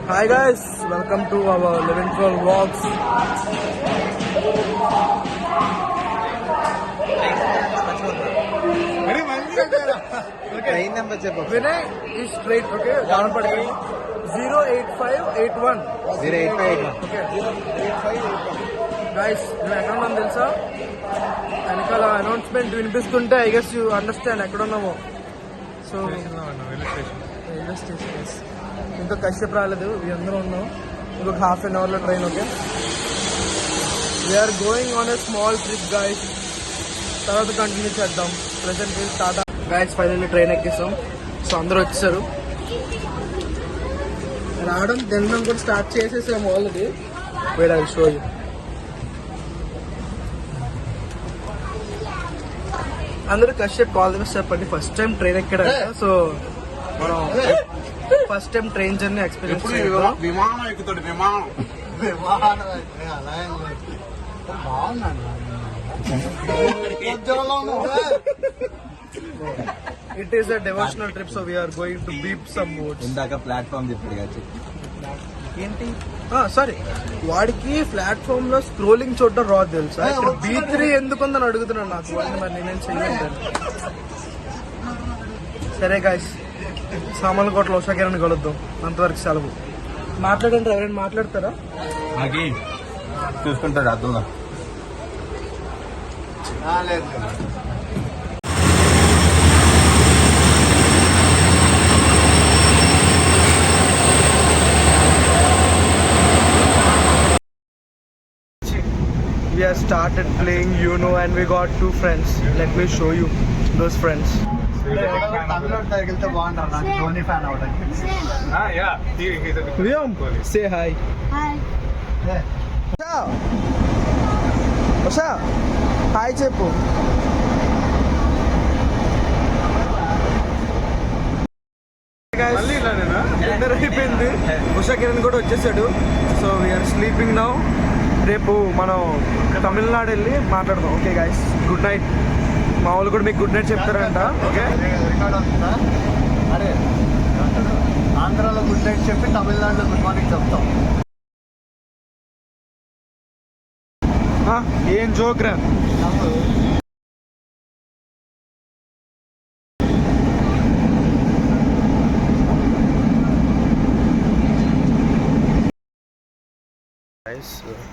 Hi guys, welcome to our 11-12 vlogs. Train number check. Vinay is straight, okay? Down paddi 08581. 08581. Okay. 08581. Guys, నేను ఎక్కడ ఉన్నాను తెలుసా? వెనకాల announcement వినిపిస్తుంటే ఐ గెస్ యూ అండర్స్టాండ్ ఎక్కడ ఉన్నామో. సో రైల్వే స్టేషన్ ఇంకా కశ్యప్ రాలేదు, ఇవి అందరూ ఉన్నాం. ఇంకొక హాఫ్ అన్ అవర్లో train. Okay, we're going on a small trip guys. తర్వాత కంటిన్యూ చేద్దాం. Present tata guys. Finally train ఎక్కిస్తాం. సో అందరూ వచ్చేసారు. రావడం తినడం కూడా స్టార్ట్ చేసేసాము already. Wait I will show you. అందరూ కశ్యప్ కాల్ ది బెస్ట్ చెప్పండి. ఫస్ట్ టైం ట్రైన్ ఎక్కాడు. సో మనం first time train journey experience విమానం ఎక్కుతాడు. విమానం it is a devotional trip. So we're going to beep some moods. ఇందాక platform చెప్పాడు ఏంటి సారీ, వాడికి ప్లాట్ఫామ్ లో స్క్రోలింగ్ చూడడం రాదు తెలుసా. ఇక్కడ B3 ఎందుకుందని అడుగుతున్నాను నాకు. మరి నేనేం చెయ్యలేదు. సరే గాయస్, సామర్లకోటలో ఉషా కిరణ్ కలుద్దాం. అంతవరకు సెలవు. మాట్లాడండి, ఎవరైనా మాట్లాడతారా? చూసుకుంటాడు అర్థంగా. We have started playing Uno and we got 2 friends. Let me show you those friends. Vyom, say hi. Hi. Usha, hi చెప్పు. డిన్నర్ అయిపోయింది. ఉషా కిరణ్ కూడా వచ్చేసాడు. So we are sleeping now. రేపు మనం తమిళనాడు వెళ్ళి మాట్లాడదాం. Okay guys, good night. మా వాళ్ళు కూడా మీకు గుడ్ నైట్ చెప్తారంట. ఓకే, అరే ఆంధ్రాలో గుడ్ నైట్ చెప్పి తమిళనాడులో గుడ్ మార్నింగ్ చెప్తాం. ఏం జోక్ రా.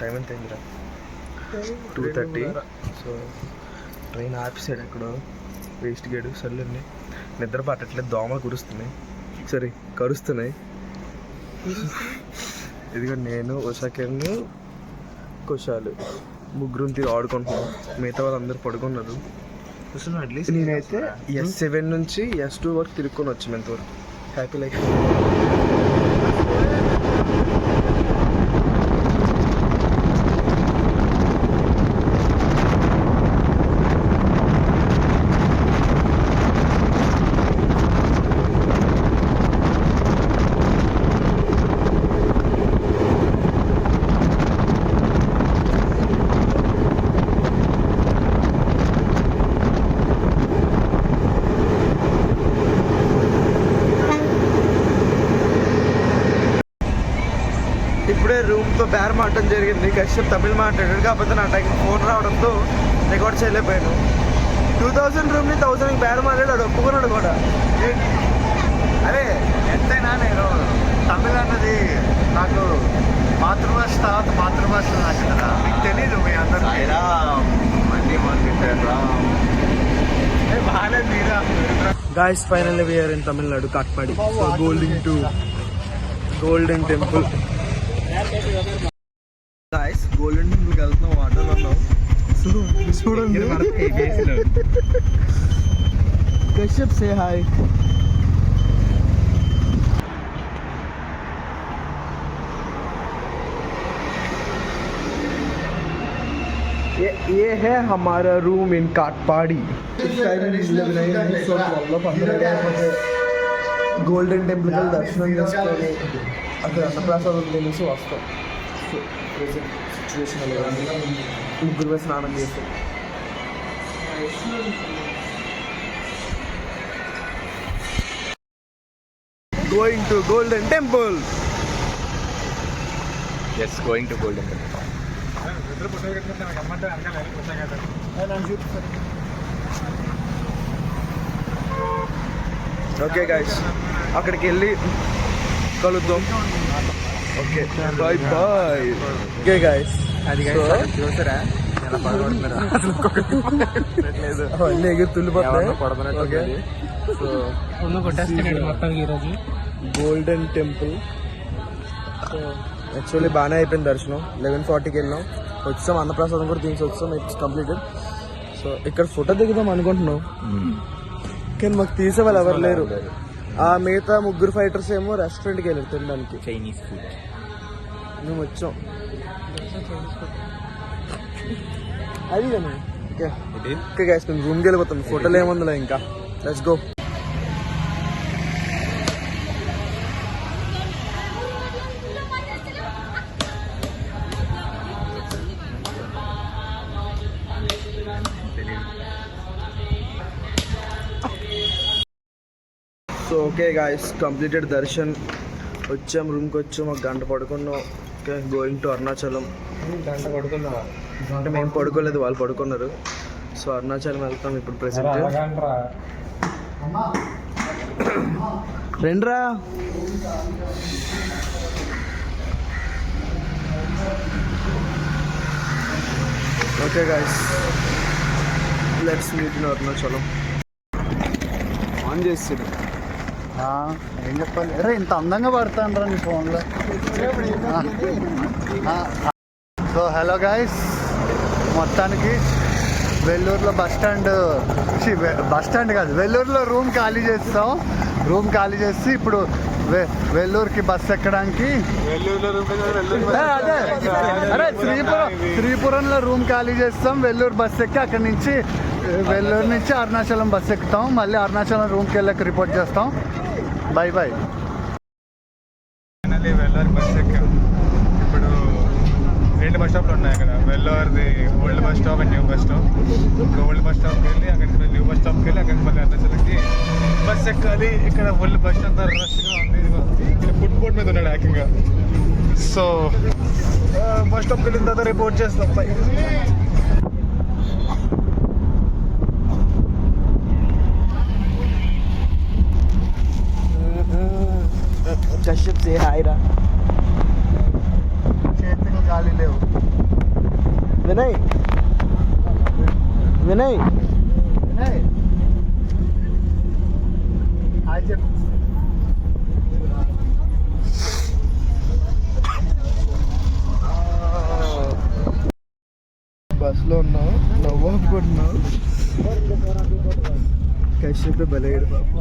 టైం ఎంత అయిందిరా? 2:30. సో ట్రైన్ ఆపేసాడు ఎక్కడో వేస్ట్ గేడు. సర్లేండి, నిద్ర పట్టట్లేదు. దోమలు కురుస్తున్నాయి, సరే కరుస్తున్నాయి. ఇదిగో నేను, ఉషా కిరణ్, కుషాలు ముగ్గురు తీరు ఆడుకుంటున్నాం. మిగతా వాళ్ళు అందరూ పడుకున్నారు. అట్లీస్ట్ నేనైతే S7 నుంచి S2 వరకు తిరుక్కొని వచ్చాము. ఎంతవరకు హ్యాపీ లైఫ్. ఇప్పుడే రూమ్తో బేర్ మాట్లాడడం జరిగింది. కశ్యప్ తమిళ్ మాట్లాడాడు, కాకపోతే నా టైం ఫోన్ రావడంతో రికార్డ్ చేయలేకపోయాను. 2000 రూమ్ని 1000 బేర్ మాట్లాడాడు, ఒప్పుకున్నాడు కూడా. అరే ఎంతైనా నేను తమిళ అన్నది నాకు మాతృభాష తర్వాత మాతృభాష నాకు కదా. మీకు తెలీదు మీ అందరూ. Guys, finally we are in Tamil Nadu, Katpadi. So Golden Temple. Guys, Golden Temple వెళ్తున్నాం. వాటర్లో ఉన్నాం. సో చూడండి. Kashyap say hi. ये है हमारा room in Katpadi. Golden temple కి దర్శనం చేసుకొని అక్కడ అన్నప్రసాదం తినేసి వస్తాం. సో ప్రెసెంట్ సిచ్యువేషన్ ముగ్గురు స్నానం చేస్తాం. Going to Golden Temple. Yes going to Golden okay guys, అక్కడికి వెళ్ళి కలుద్దాం. Okay bye bye. Okay guys, అది చూసారా ఎలా పడబడుతున్నారా అన్నీ ఎగిరి తుల్లిపోతాయి. ఓకే, సో మొత్తం ఈరోజు గోల్డెన్ టెంపుల్. సో యాక్చువల్లీ బాగానే అయిపోయింది దర్శనం. 11:40కి వెళ్ళాం, వచ్చాం, అన్నప్రసాదం కూడా తీసి వచ్చాం. It's completed. సో ఇక్కడ ఫోటో దిగుదాం అనుకుంటున్నాం, కానీ మాకు తీసే వాళ్ళు ఎవరు లేరు. ఆ మిగతా 3 ఫైటర్స్ ఏమో రెస్టారెంట్కి వెళ్ళారు తినడానికి. Chinese food. మేము వచ్చాం అది కానీ. ఓకే ఓకే గైస్, మేము రూమ్కి వెళ్ళిపోతాం. ఫోటోలు ఏముందిలే ఇంకా. Let's go. So okay guys, completed Darshan. వచ్చాం, రూమ్కి వచ్చాం, ఒక గంట పడుకున్నాం. Okay, going to Arunachalam. గంట పడుకుందా అంటే మేము పడుకోలేదు, వాళ్ళు పడుకున్నారు. సో అరుణాచలం వెళ్తాం ఇప్పుడు ప్రెసెంట్. రండ్రా. Okay guys, let's meet in Arunachalam. On చేస్తాడు. ఏం చెప్పాలి, అరే ఇంత అందంగా పడతాను రా నీ ఫోన్లో. సో హలో గైస్, మొత్తానికి వెల్లూరులో బస్ స్టాండ్ కాదు, వెల్లూరులో రూమ్ ఖాళీ చేస్తాం. రూమ్ ఖాళీ చేసి ఇప్పుడు వెల్లూరుకి బస్ ఎక్కడానికి అదే శ్రీపురంలో రూమ్ ఖాళీ చేస్తాం. వెల్లూరు బస్ ఎక్కి అక్కడి నుంచి వెల్లూరు నుంచి అరుణాచలం బస్ ఎక్కుతాం. మళ్ళీ అరుణాచలం రూమ్కి వెళ్ళాక రిపోర్ట్ చేస్తాం. Bye bye. వెల్లూరు బస్ ఎక్కాం. ఇప్పుడు 2 బస్ స్టాప్లు ఉన్నాయి అక్కడ. వెల్లూరుది old bus stop and new bus stop. ఇప్పుడు ఓల్డ్ బస్ స్టాప్కి వెళ్ళి అక్కడి నుంచి న్యూ బస్ స్టాప్కి వెళ్ళి అక్కడి మళ్ళీ అరుణాచలంకి బస్ ఎక్కాలి. ఇక్కడ ఫుల్ బస్ అంతా రష్గా ఉంది. ఇక్కడ ఫుడ్ బోర్డ్ మీద ఉన్నాడు ఏకంగా. సో బస్ స్టాప్కి వెళ్ళిన తర్వాత రిపోర్ట్ చేస్తాం. బై. కశ్యప్ సే హాయ్ రా. చేతికి గాలి లేవు. వినయ్ వినయ్ హాయ్ చెప్పు. బస్లో ఉన్నాం, నవ్వు ఆపుకుంటున్నాం. కశ్యప్ బలయ్యాడు బాబు.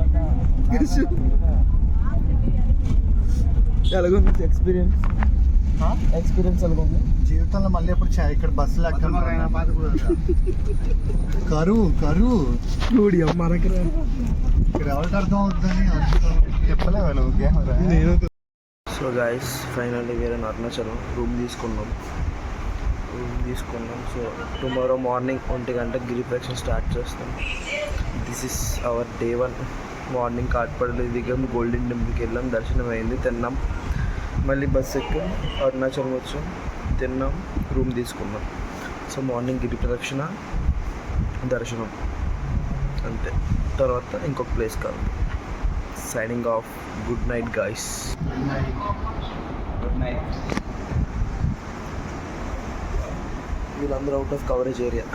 ఎలాగుంది ఎక్స్పీరియన్స్? ఎలాగుంది జీవితంలో మళ్ళీ ఎప్పుడు ఇక్కడ బస్సులు ఎక్కడ కరువు చూడి మనకి ఇక్కడ ఎవరికి అర్థం అవుతుందని చెప్పలేవా నువ్వు? సో గైస్, ఫైనల్లీ వేరే అరుణాచలం రూమ్ తీసుకున్నాం. సో టుమారో మార్నింగ్ 1 గంటకి గిరి ప్రదక్షిణ స్టార్ట్ చేస్తాం. This is our day 1. Morning కాట్పడలో దిగాం, గోల్డెన్ టెంపుల్కి వెళ్ళాం, దర్శనం అయింది, తిన్నాం, మళ్ళీ బస్ ఎక్కాం, అరుణాచలం వచ్చాం, తిన్నాం, రూమ్ తీసుకున్నాం. సో మార్నింగ్ గిరి ప్రదక్షిణ, దర్శనం, అంతే. తర్వాత ఇంకొక ప్లేస్ కాదు. Signing off. Good night guys. Good night. వీళ్ళందరూ అవుట్ ఆఫ్ కవరేజ్ ఏరియా.